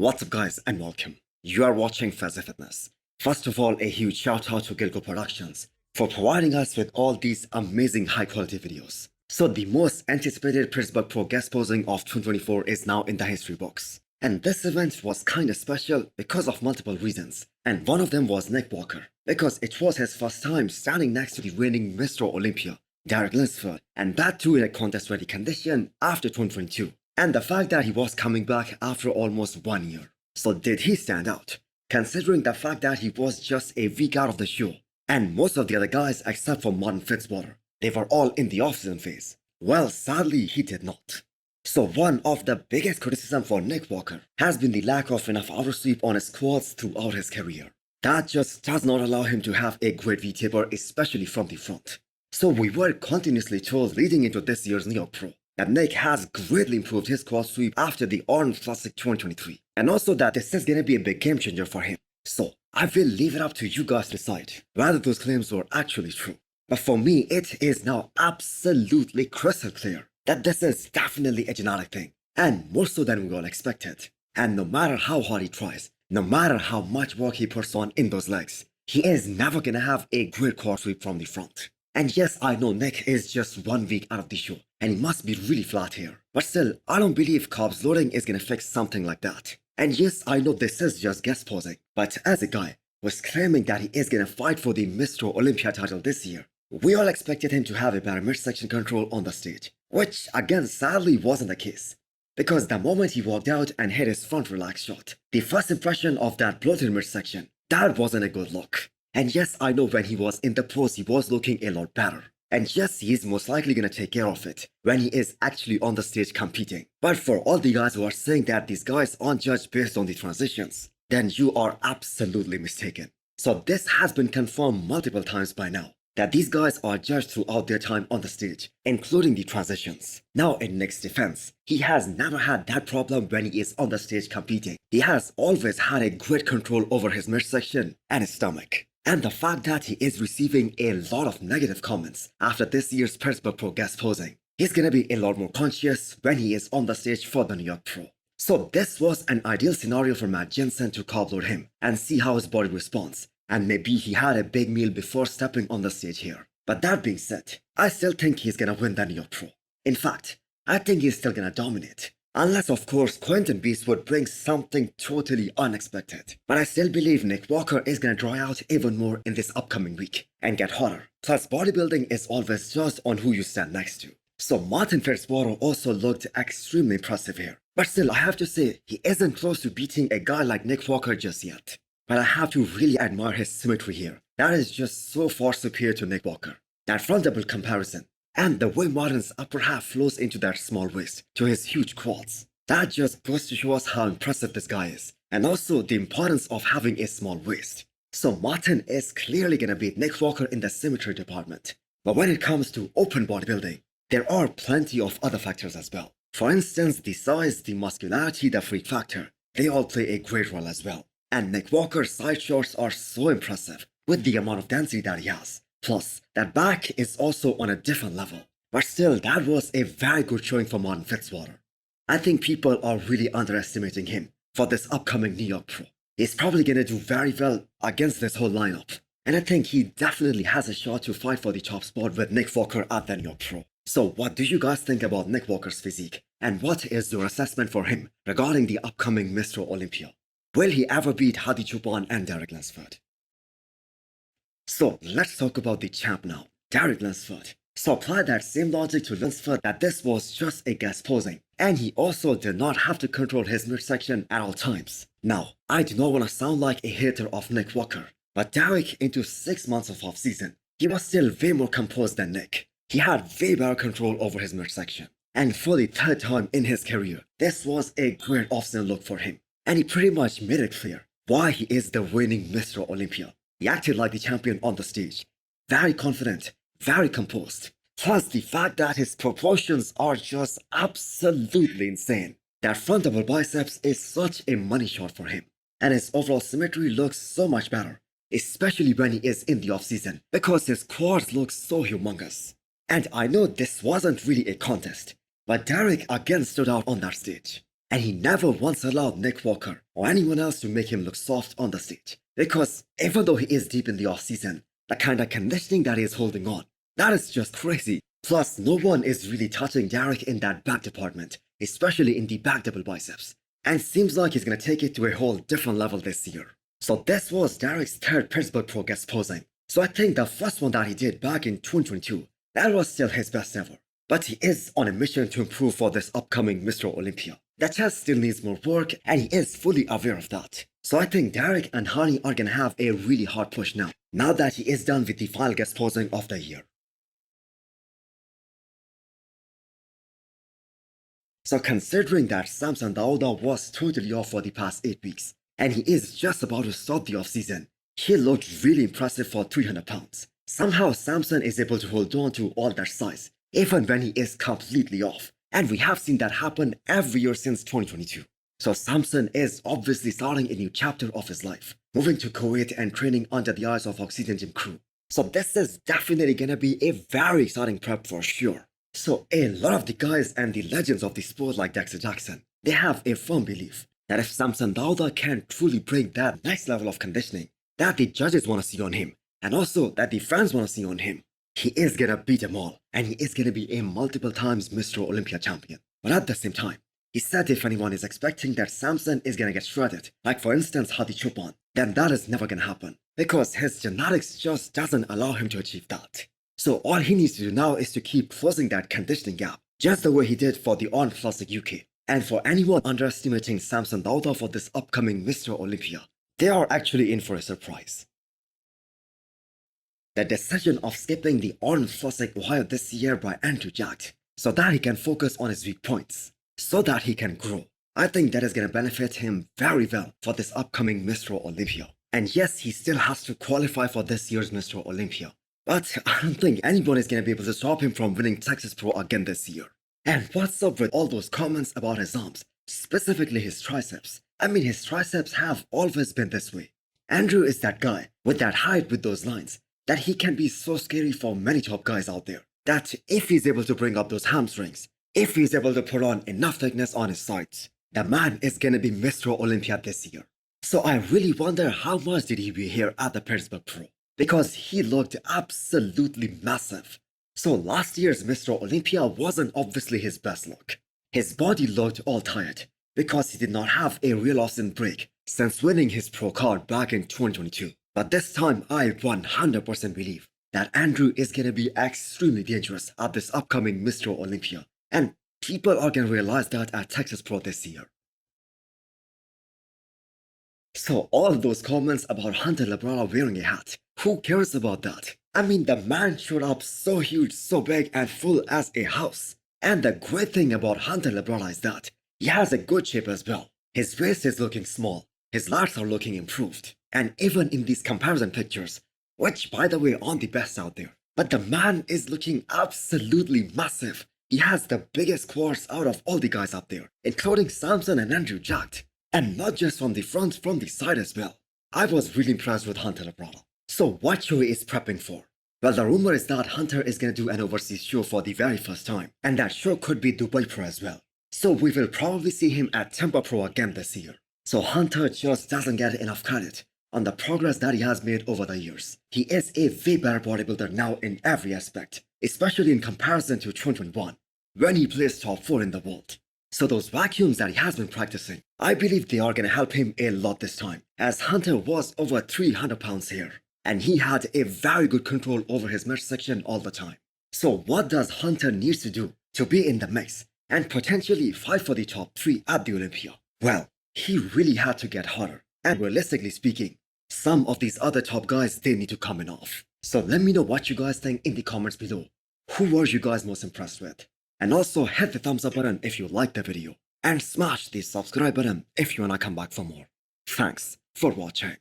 What's up guys and welcome. You are watching Fazi Fitness. First of all, a huge shout out to Gilgo Productions for providing us with all these amazing high quality videos. So the most anticipated Pittsburgh Pro guest posing of 2024 is now in the history books. And this event was kinda special because of multiple reasons. And one of them was Nick Walker, because it was his first time standing next to the reigning Mr. Olympia, Derek Lunsford, and that too in a contest ready condition after 2022. And the fact that he was coming back after almost 1 year. So did he stand out? Considering the fact that he was just a week out of the show, and most of the other guys except for Martin-Fitzwater, they were all in the off-season phase. Well, sadly he did not. So one of the biggest criticism for Nick Walker has been the lack of enough outer sweep on his quads throughout his career. That just does not allow him to have a great V-taper, especially from the front. So we were continuously told leading into this year's New York Pro that Nick has greatly improved his quad sweep after the Orange Classic 2023, and also that this is gonna be a big game changer for him. So I will leave it up to you guys to decide whether those claims were actually true. But for me, it is now absolutely crystal clear that this is definitely a genetic thing, and more so than we all expected. And no matter how hard he tries, no matter how much work he puts on in those legs, he is never gonna have a great quad sweep from the front. And yes, I know Nick is just 1 week out of the show, and he must be really flat here. But still, I don't believe carbs loading is gonna fix something like that. And yes, I know this is just guest posing, but as a guy who is claiming that he is gonna fight for the Mr. Olympia title this year, we all expected him to have a better midsection control on the stage, which again sadly wasn't the case. Because the moment he walked out and hit his front relax shot, the first impression of that bloated midsection, that wasn't a good look. And yes, I know when he was in the pose he was looking a lot better. And yes, he's most likely gonna take care of it when he is actually on the stage competing. But for all the guys who are saying that these guys aren't judged based on the transitions, then you are absolutely mistaken. So this has been confirmed multiple times by now, that these guys are judged throughout their time on the stage, including the transitions. Now in Nick's defense, he has never had that problem when he is on the stage competing. He has always had a great control over his midsection and his stomach. And the fact that he is receiving a lot of negative comments after this year's Pittsburgh Pro guest posing, he's gonna be a lot more conscious when he is on the stage for the New York Pro. So this was an ideal scenario for Matt Jensen to carb load him and see how his body responds. And maybe he had a big meal before stepping on the stage here. But that being said, I still think he's gonna win the New York Pro. In fact, I think he's still gonna dominate. Unless of course Quentin Beast would bring something totally unexpected. But I still believe Nick Walker is gonna dry out even more in this upcoming week and get hotter. Plus bodybuilding is always judged on who you stand next to. So Martin-Fitzwater also looked extremely impressive here. But still I have to say, he isn't close to beating a guy like Nick Walker just yet. But I have to really admire his symmetry here. That is just so far superior to Nick Walker. That front double comparison, and the way Martin's upper half flows into that small waist to his huge quads. That just goes to show us how impressive this guy is, and also the importance of having a small waist. So Martin is clearly gonna beat Nick Walker in the symmetry department. But when it comes to open bodybuilding, there are plenty of other factors as well. For instance, the size, the muscularity, the freak factor, they all play a great role as well. And Nick Walker's side shots are so impressive with the amount of density that he has. Plus, that back is also on a different level. But still, that was a very good showing for Martin-Fitzwater. I think people are really underestimating him for this upcoming New York Pro. He's probably gonna do very well against this whole lineup. And I think he definitely has a shot to fight for the top spot with Nick Walker at the New York Pro. So what do you guys think about Nick Walker's physique? And what is your assessment for him regarding the upcoming Mr. Olympia? Will he ever beat Hadi Choopan and Derek Lunsford? So let's talk about the champ now, Derek Lunsford. So apply that same logic to Lunsford that this was just a guest posing, and he also did not have to control his midsection at all times. Now, I do not want to sound like a hater of Nick Walker, but Derek into 6 months of off-season, he was still way more composed than Nick. He had way better control over his midsection. And for the 3rd time in his career, this was a great off-season look for him. And he pretty much made it clear why he is the reigning Mr. Olympia. He acted like the champion on the stage. Very confident, very composed. Plus the fact that his proportions are just absolutely insane. That front double biceps is such a money shot for him. And his overall symmetry looks so much better, especially when he is in the off-season, because his quads look so humongous. And I know this wasn't really a contest, but Derek again stood out on that stage. And he never once allowed Nick Walker or anyone else to make him look soft on the stage. Because even though he is deep in the off-season, the kind of conditioning that he is holding on, that is just crazy. Plus, no one is really touching Derek in that back department, especially in the back double biceps. And seems like he's gonna take it to a whole different level this year. So this was Derek's third Pittsburgh Pro guest posing. So I think the first one that he did back in 2022, that was still his best ever. But he is on a mission to improve for this upcoming Mr. Olympia. The chest still needs more work and he is fully aware of that. So I think Derek and Hani are gonna have a really hard push now that he is done with the final guest posing of the year. So considering that Samson Dauda was totally off for the past 8 weeks, and he is just about to start the off-season, he looked really impressive for 300 pounds. Somehow Samson is able to hold on to all that size, even when he is completely off. And we have seen that happen every year since 2022. So Samson is obviously starting a new chapter of his life, moving to Kuwait and training under the eyes of Oxygen Gym crew. So this is definitely gonna be a very exciting prep for sure. So a lot of the guys and the legends of the sport like Dexter Jackson, they have a firm belief that if Samson Dauda can truly bring that next level of conditioning that the judges want to see on him, and also that the fans want to see on him, he is gonna beat them all, and he is gonna be a multiple times Mr. Olympia champion. But at the same time, he said if anyone is expecting that Samson is gonna get shredded, like for instance Hadi Choopan, then that is never gonna happen, because his genetics just doesn't allow him to achieve that. So all he needs to do now is to keep closing that conditioning gap, just the way he did for the Arnold Classic UK. And for anyone underestimating Samson Dauda for this upcoming Mr. Olympia, they are actually in for a surprise. The decision of skipping the Arnold Classic Ohio this year by Andrew Jack, so that he can focus on his weak points, so that he can grow, I think that is going to benefit him very well for this upcoming Mr. Olympia. And yes, he still has to qualify for this year's Mr. Olympia, but I don't think anyone is going to be able to stop him from winning Texas Pro again this year. And what's up with all those comments about his arms, specifically his triceps? I mean, his triceps have always been this way. Andrew is that guy with that height with those lines, that he can be so scary for many top guys out there, that if he's able to bring up those hamstrings, if he's able to put on enough thickness on his sides, the man is gonna be Mr. Olympia this year. So I really wonder how much did he weigh here at the Pittsburgh Pro, because he looked absolutely massive. So last year's Mr. Olympia wasn't obviously his best look. His body looked all tired, because he did not have a real off-season break since winning his pro card back in 2022. But this time, I 100% believe that Andrew is going to be extremely dangerous at this upcoming Mr. Olympia. And people are going to realize that at Texas Pro this year. So all those comments about Hunter Labrada wearing a hat, who cares about that? I mean, the man showed up so huge, so big and full as a house. And the great thing about Hunter Labrada is that he has a good shape as well. His waist is looking small, his lats are looking improved. And even in these comparison pictures, which by the way aren't the best out there, but the man is looking absolutely massive. He has the biggest quads out of all the guys up there, including Samson and Andrew Jack. And not just from the front, from the side as well. I was really impressed with Hunter Labrada. So what show he is prepping for? Well, the rumor is that Hunter is gonna do an overseas show for the very first time, and that show could be Dubai Pro as well. So we will probably see him at Tampa Pro again this year. So Hunter just doesn't get enough credit on the progress that he has made over the years. He is a way better bodybuilder now in every aspect, especially in comparison to 2021, when he placed top 4 in the world. So those vacuums that he has been practicing, I believe they are going to help him a lot this time, as Hunter was over 300 pounds here, and he had a very good control over his midsection all the time. So what does Hunter need to do to be in the mix and potentially fight for the top 3 at the Olympia? Well, he really had to get harder, and realistically speaking, some of these other top guys, they need to come in off. So let me know what you guys think in the comments below. Who were you guys most impressed with? And also hit the thumbs up button if you liked the video. And smash the subscribe button if you wanna come back for more. Thanks for watching.